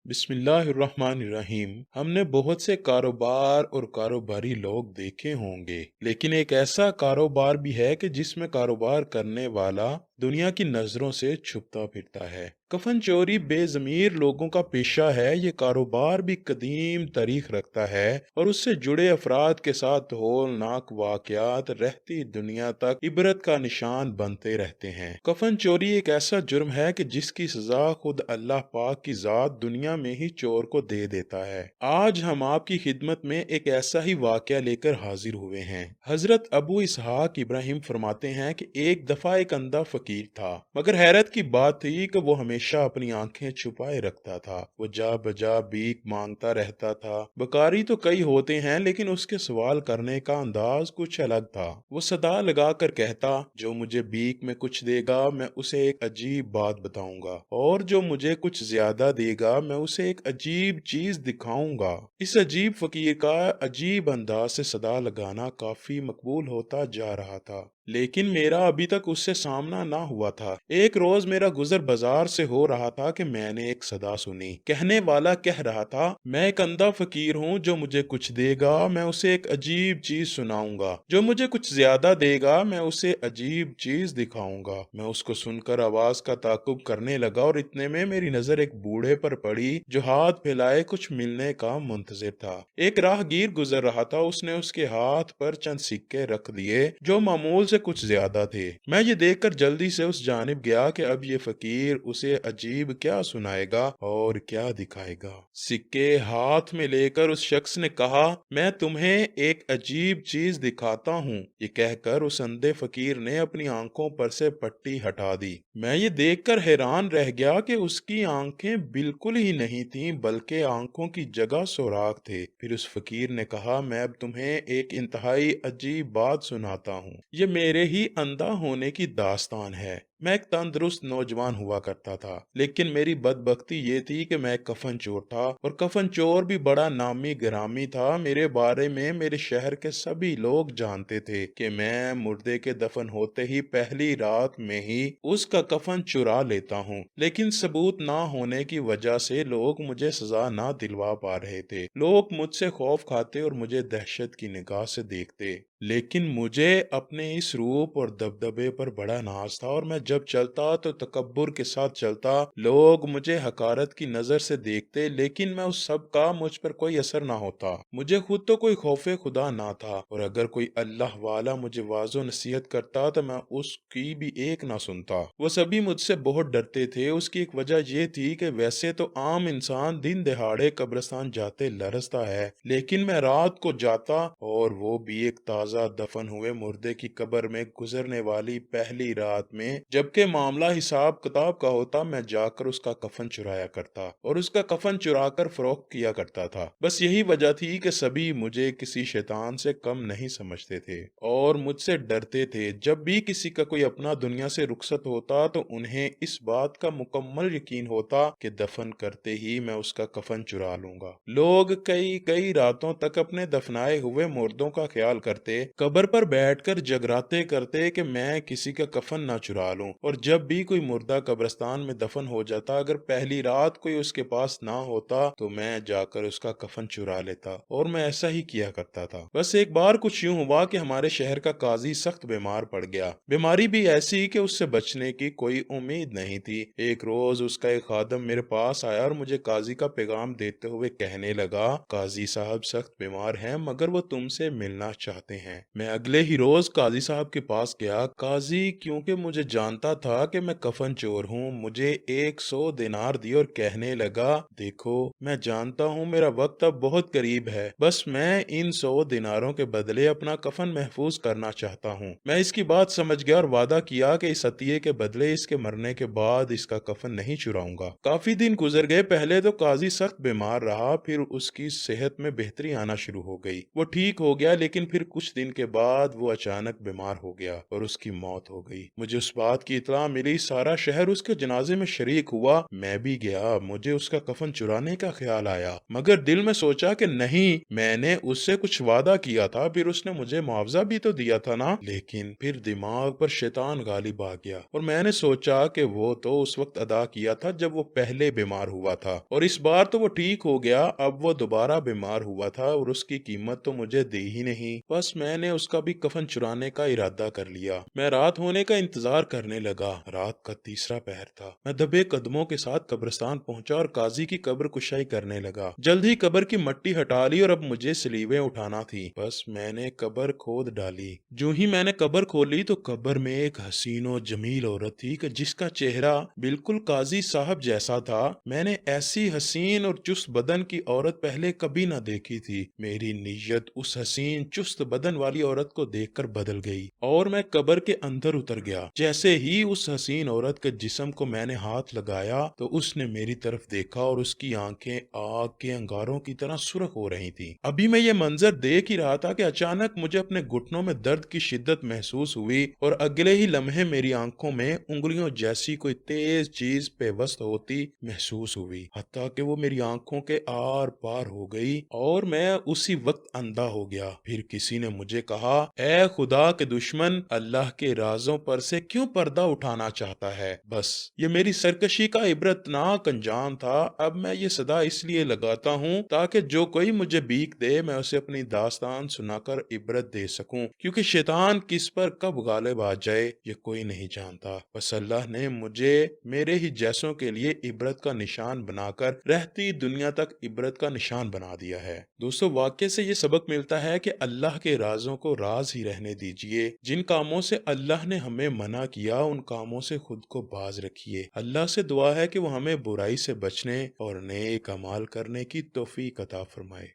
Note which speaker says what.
Speaker 1: बिस्मिल्लाहिर्रहमानिर्रहीम। हमने बहुत से कारोबार और कारोबारी लोग देखे होंगे, लेकिन एक ऐसा कारोबार भी है कि जिसमें कारोबार करने वाला दुनिया की नजरों से छुपता फिरता है। कफन चोरी बेज़मीर लोगों का पेशा है। ये कारोबार भी कदीम तारीख रखता है और उससे जुड़े अफराद के साथ होलनाक वाकयात रहती दुनिया तक इबरत का निशान बनते रहते हैं। कफन चोरी एक ऐसा जुर्म है कि जिसकी सजा खुद अल्लाह पाक की जात दुनिया में ही चोर को दे देता है। आज हम आपकी खिदमत में एक ऐसा ही वाकया लेकर हाजिर हुए हैं। हजरत अबू इसहाक इब्राहिम फरमाते हैं कि एक दफा एक अंधा फकीर था, मगर हैरत की बात थी कि वो हमेशा अपनी आंखें छुपाए रखता था। वो जा बजा भीख मांगता रहता था। बकारी तो कई होते हैं, लेकिन उसके सवाल करने का अंदाज कुछ अलग था। वो सदा लगा कर कहता, जो मुझे भीख में कुछ देगा मैं उसे एक अजीब बात बताऊंगा, और जो मुझे कुछ ज्यादा देगा मैं उसे एक अजीब चीज दिखाऊंगा। इस अजीब फकीर का अजीब अंदाज से सदा लगाना काफी मकबूल होता जा रहा था, लेकिन मेरा अभी तक उससे सामना ना हुआ था। एक रोज मेरा गुजर बाजार से हो रहा था कि मैंने एक सदा सुनी। कहने वाला कह रहा था, मैं एक अंधा फकीर हूँ, जो मुझे कुछ देगा मैं उसे एक अजीब चीज सुनाऊंगा, जो मुझे कुछ ज्यादा देगा मैं उसे अजीब चीज दिखाऊंगा। मैं उसको सुनकर आवाज का ताकुब करने लगा और इतने में मेरी नजर एक बूढ़े पर पड़ी जो हाथ फैलाए कुछ मिलने का मुंतजिर था। एक राहगीर गुजर रहा था। उसने उसके हाथ पर चंद सिक्के रख दिए जो मामूल से कुछ ज्यादा थे। मैं ये देखकर जल्दी से उस जानिब गया कि अब ये फकीर उसे अजीब क्या सुनाएगा और क्या दिखाएगा। सिक्के हाथ में लेकर उस शख्स ने कहा, मैं तुम्हें एक अजीब चीज दिखाता हूँ। ये कहकर उस अंधे फकीर ने अपनी आंखों पर से पट्टी हटा दी। मैं ये देखकर हैरान रह गया कि उसकी आंखें बिल्कुल ही नहीं थीं, बल्कि आंखों की जगह सुराख थे। फिर उस फकीर ने कहा, मैं अब तुम्हें एक इंतहाई अजीब बात सुनाता हूँ। ये मेरे ही अंधा होने की दास्तान है। मैं एक तंदुरुस्त नौजवान हुआ करता था, लेकिन मेरी बदबख्ती ये थी कि मैं कफन चोर था, और कफन चोर भी बड़ा नामी गिरामी था। मेरे बारे में मेरे शहर के सभी लोग जानते थे कि मैं मुर्दे के दफन होते ही पहली रात में ही उसका कफन चुरा लेता हूँ। लेकिन सबूत ना होने की वजह से लोग मुझे सजा ना दिलवा पा रहे थे। लोग मुझसे खौफ खाते और मुझे दहशत की निगाह से देखते। लेकिन मुझे अपने इस रूप और दबदबे पर बड़ा नाज था, और मैं जब चलता तो तकब्बुर के साथ चलता। लोग मुझे हकारत की नजर से देखते, लेकिन मैं उस सब का मुझ पर कोई असर ना होता। मुझे खुद तो कोई खौफे खुदा ना था, और अगर कोई अल्लाह वाला मुझे वाजो नसीहत करता तो मैं उसकी भी एक ना सुनता। वो सभी मुझसे बहुत डरते थे। उसकी एक वजह ये थी कि वैसे तो आम इंसान दिन दहाड़े कब्रिस्तान जाते लरसता है, लेकिन मैं रात को जाता, और वो भी एक ताजा दफन हुए मुर्दे की कब्र में गुजरने वाली पहली रात में। जबकि मामला हिसाब किताब का होता, मैं जाकर उसका कफन चुराया करता और उसका कफन चुराकर फरोख्त किया करता था। बस यही वजह थी कि सभी मुझे किसी शैतान से कम नहीं समझते थे और मुझसे डरते थे। जब भी किसी का कोई अपना दुनिया से रुखसत होता तो उन्हें इस बात का मुकम्मल यकीन होता कि दफन करते ही मैं उसका कफन चुरा लूंगा। लोग कई कई रातों तक अपने दफनाए हुए मुर्दों का ख्याल करते, कब्र पर बैठकर जगराते करते कि मैं किसी का कफन ना चुरा लूं। और जब भी कोई मुर्दा कब्रिस्तान में दफन हो जाता, अगर पहली रात कोई उसके पास ना होता तो मैं जाकर उसका कफन चुरा लेता, और मैं ऐसा ही किया करता था। बस एक बार कुछ यूं हुआ कि हमारे शहर का काजी सख्त बीमार पड़ गया। बीमारी भी ऐसी कि उससे बचने की कोई उम्मीद नहीं थी। एक रोज उसका एक खादम मेरे पास आया और मुझे काजी का पैगाम देते हुए कहने लगा, काजी साहब सख्त बीमार हैं, मगर वो तुमसे मिलना चाहते हैं। मैं अगले ही रोज काजी साहब के पास गया। काजी क्योंकि मुझे जानता था कि मैं कफन चोर हूँ, मुझे 100 दिनार दिए और कहने लगा, देखो मैं जानता हूँ मेरा वक्त अब बहुत करीब है, बस मैं इन 100 दिनारों के बदले अपना कफन महफूज करना चाहता हूँ। मैं इसकी बात समझ गया और वादा किया कि इस हतिये के बदले इसके मरने के बाद इसका कफन नहीं चुराऊंगा। काफी दिन गुजर गए। पहले तो काजी सख्त बीमार रहा, फिर उसकी सेहत में बेहतरी आना शुरू हो गई। वो ठीक हो गया, लेकिन फिर कुछ दिन के बाद वो अचानक बीमार हो गया और उसकी मौत हो गई। मुझे उस बात کی इत्तला मिली, सारा शहर उसके जनाजे में शरीक हुआ। मैं भी गया, मुझे उसका कफन चुराने का ख्याल आया, मगर दिल में सोचा कि नहीं, मैंने उससे कुछ वादा किया था, फिर उसने मुझे मुआवजा भी तो दिया था ना। लेकिन फिर दिमाग पर शैतान गालिब आ गया और मैंने सोचा कि वो तो उस वक्त अदा किया था जब वो पहले बीमार हुआ था, और इस बार तो वो ठीक हो गया, अब वो दोबारा बीमार हुआ था और उसकी कीमत तो मुझे दी ही नहीं। बस मैंने उसका भी कफन चुराने का इरादा कर लिया। मैं रात होने का इंतजार करने लगा। रात का तीसरा पहर था। मैं दबे कदमों के साथ कब्रिस्तान पहुंचा और काजी की कब्र कुशाई करने लगा। जल्द ही कब्र की मट्टी हटा ली और अब मुझे सलीबें उठाना थी। बस मैंने कब्र खोद डाली। जो ही मैंने कब्र खोली तो कब्र में एक हसीन और जमील औरत थी कि जिसका चेहरा बिल्कुल काजी साहब जैसा था। मैंने ऐसी हसीन और चुस्त बदन की औरत पहले कभी न देखी थी। मेरी नीयत उस हसीन चुस्त बदन वाली औरत को देखकर बदल गई और मैं कब्र के अंदर उतर गया। जैसे ही उस हसीन औरत के जिस्म को मैंने हाथ लगाया तो उसने मेरी तरफ देखा और उसकी आंखें आग के अंगारों की तरह सुर्ख हो रही थी। अभी मैं ये मंजर देख ही रहा था कि अचानक मुझे अपने घुटनों में दर्द की शिद्दत महसूस हुई और अगले ही लम्हे मेरी आंखों में उंगलियों जैसी कोई तेज चीज पेवस्त होती महसूस हुई, हत्ता कि वो मेरी आंखों के आर पार हो गई और मैं उसी वक्त अंधा हो गया। फिर किसी ने मुझे कहा, ए खुदा के दुश्मन, अल्लाह के राजों पर से क्यों पर्दा उठाना चाहता है। बस ये मेरी सरकशी का इबरतनाक अंजाम था। अब मैं ये सदा इसलिए लगाता हूँ ताकि जो कोई मुझे भीख दे मैं उसे अपनी दास्तान सुनाकर इबरत दे सकूं, क्योंकि शैतान किस पर कब गालिब आ जाए ये कोई नहीं जानता। बस अल्लाह ने मुझे मेरे ही जैसों के लिए इबरत का निशान बनाकर रहती दुनिया तक इबरत का निशान बना दिया है। दोस्तों, वाक्य से ये सबक मिलता है कि अल्लाह के राजों को राज ही रहने दीजिए। जिन कामों से अल्लाह ने हमें मना किया उन कामों से खुद को बाज रखिए। अल्लाह से दुआ है कि वो हमें बुराई से बचने और नेक अमाल करने की तौफीक अता फरमाए।